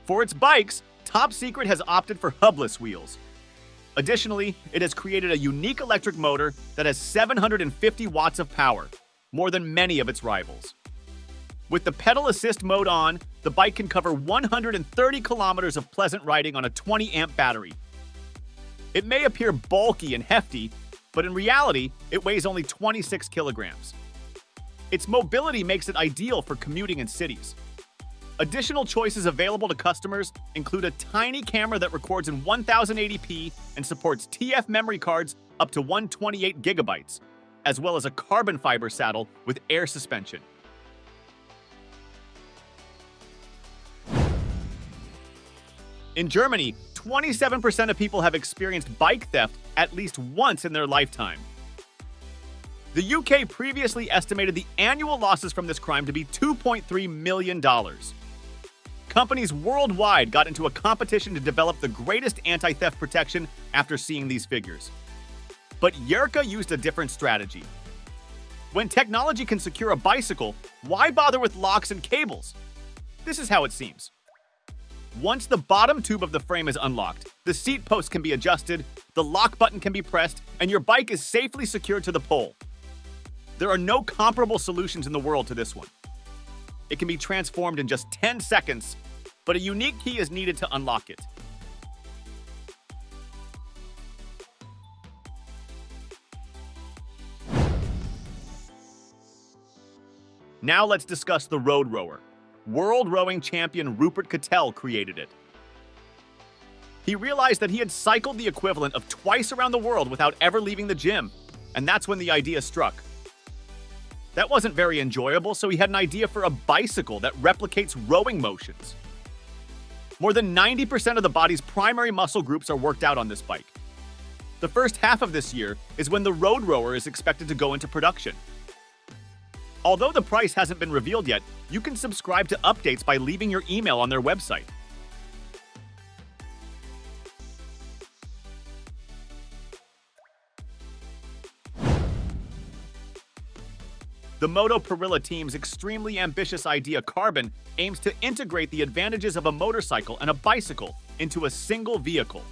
For its bikes, Top Secret has opted for hubless wheels. Additionally, it has created a unique electric motor that has 750 watts of power, more than many of its rivals. With the pedal assist mode on, the bike can cover 130 kilometers of pleasant riding on a 20-amp battery. It may appear bulky and hefty, but in reality, it weighs only 26 kilograms. Its mobility makes it ideal for commuting in cities. Additional choices available to customers include a tiny camera that records in 1080p and supports TF memory cards up to 128 gigabytes, as well as a carbon fiber saddle with air suspension. In Germany, 27% of people have experienced bike theft at least once in their lifetime. The UK previously estimated the annual losses from this crime to be $2.3 million. Companies worldwide got into a competition to develop the greatest anti-theft protection after seeing these figures. But Yerka used a different strategy. When technology can secure a bicycle, why bother with locks and cables? This is how it seems. Once the bottom tube of the frame is unlocked, the seat post can be adjusted, the lock button can be pressed, and your bike is safely secured to the pole. There are no comparable solutions in the world to this one. It can be transformed in just 10 seconds, but a unique key is needed to unlock it. Now let's discuss the RoadRower. World rowing champion Rupert Cattell created it. He realized that he had cycled the equivalent of twice around the world without ever leaving the gym, and that's when the idea struck. That wasn't very enjoyable, so he had an idea for a bicycle that replicates rowing motions. More than 90% of the body's primary muscle groups are worked out on this bike. The first half of this year is when the RoadRower is expected to go into production. Although the price hasn't been revealed yet, you can subscribe to updates by leaving your email on their website. The Moto Parilla team's extremely ambitious idea, Carbon, aims to integrate the advantages of a motorcycle and a bicycle into a single vehicle.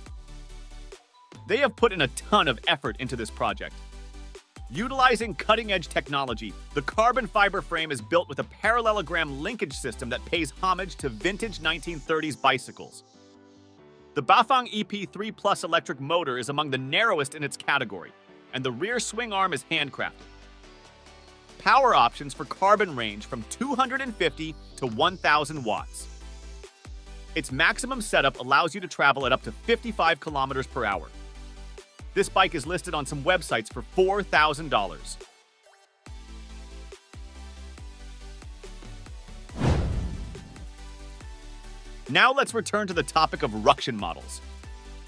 They have put in a ton of effort into this project. Utilizing cutting-edge technology, the carbon fiber frame is built with a parallelogram linkage system that pays homage to vintage 1930s bicycles. The Bafang EP3 Plus electric motor is among the narrowest in its category, and the rear swing arm is handcrafted. Power options for Carbon range from 250 to 1,000 watts. Its maximum setup allows you to travel at up to 55 kilometers per hour. This bike is listed on some websites for $4,000. Now let's return to the topic of ruction models.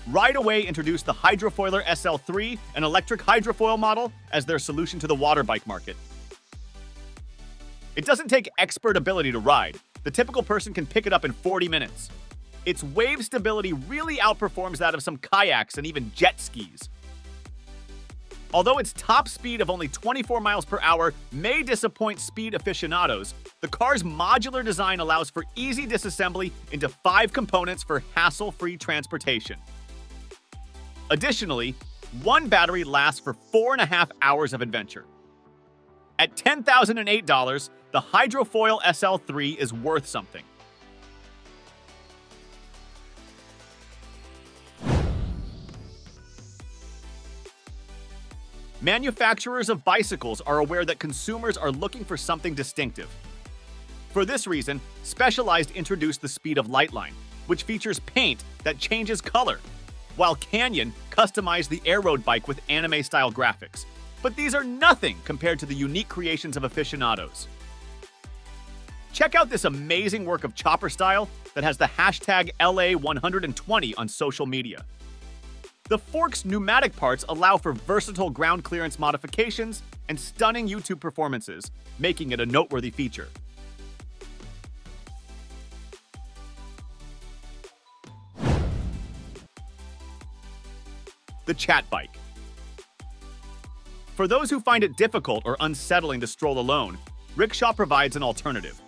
RideAway introduced the Hydrofoiler SL3, an electric hydrofoil model, as their solution to the water bike market. It doesn't take expert ability to ride. The typical person can pick it up in 40 minutes. Its wave stability really outperforms that of some kayaks and even jet skis. Although its top speed of only 24 miles per hour may disappoint speed aficionados, the car's modular design allows for easy disassembly into 5 components for hassle-free transportation. Additionally, one battery lasts for 4.5 hours of adventure. At $10,008, the Hydrofoil SL3 is worth something. Manufacturers of bicycles are aware that consumers are looking for something distinctive. For this reason, Specialized introduced the Speed of Light line, which features paint that changes color, while Canyon customized the Aroc bike with anime-style graphics. But these are nothing compared to the unique creations of aficionados. Check out this amazing work of chopper style that has the hashtag LA120 on social media. The fork's pneumatic parts allow for versatile ground clearance modifications and stunning YouTube performances, making it a noteworthy feature. The Chat Bike. For those who find it difficult or unsettling to stroll alone, Rickshaw provides an alternative.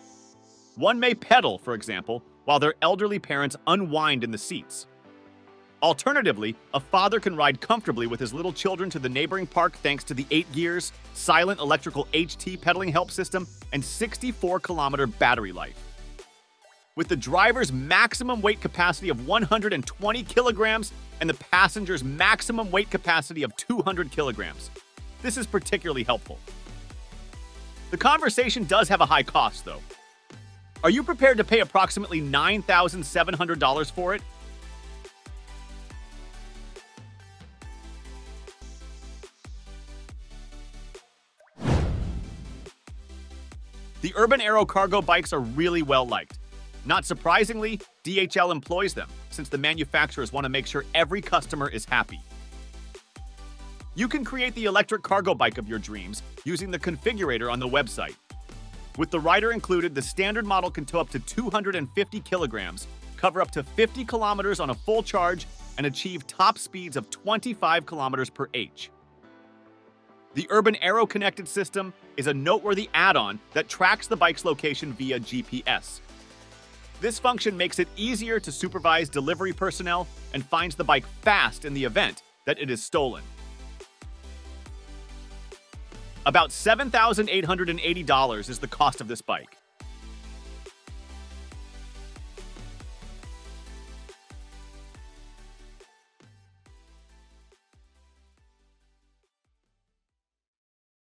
One may pedal, for example, while their elderly parents unwind in the seats. Alternatively, a father can ride comfortably with his little children to the neighboring park thanks to the 8 gears, silent electrical HT pedaling help system, and 64-kilometer battery life. With the driver's maximum weight capacity of 120 kilograms and the passenger's maximum weight capacity of 200 kilograms. This is particularly helpful. The conversation does have a high cost, though. Are you prepared to pay approximately $9,700 for it? The Urban Aero cargo bikes are really well liked. Not surprisingly, DHL employs them, since the manufacturers want to make sure every customer is happy. You can create the electric cargo bike of your dreams using the configurator on the website. With the rider included, the standard model can tow up to 250 kilograms, cover up to 50 kilometers on a full charge, and achieve top speeds of 25 kilometers per h. The Urban Aero Connected System is a noteworthy add-on that tracks the bike's location via GPS. This function makes it easier to supervise delivery personnel and finds the bike fast in the event that it is stolen. About $7,880 is the cost of this bike.